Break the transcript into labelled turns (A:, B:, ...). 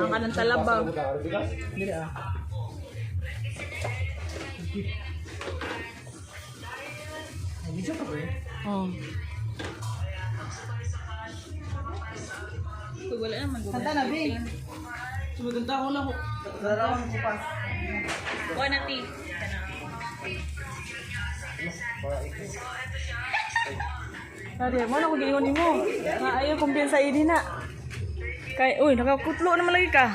A: ka ng talabaw.
B: Dili ah. Ay, video ka ba eh?
A: Oh. Wala naman.
B: Kanta na, Bing. Sumaganda ako na ko. Larawan ko pa.
A: Kuha na, T.
C: Ate, mana ko giingon nimo? Nga ayo kumpiyansa ini na. Kay, uy, nakakutlo naman lagi ka.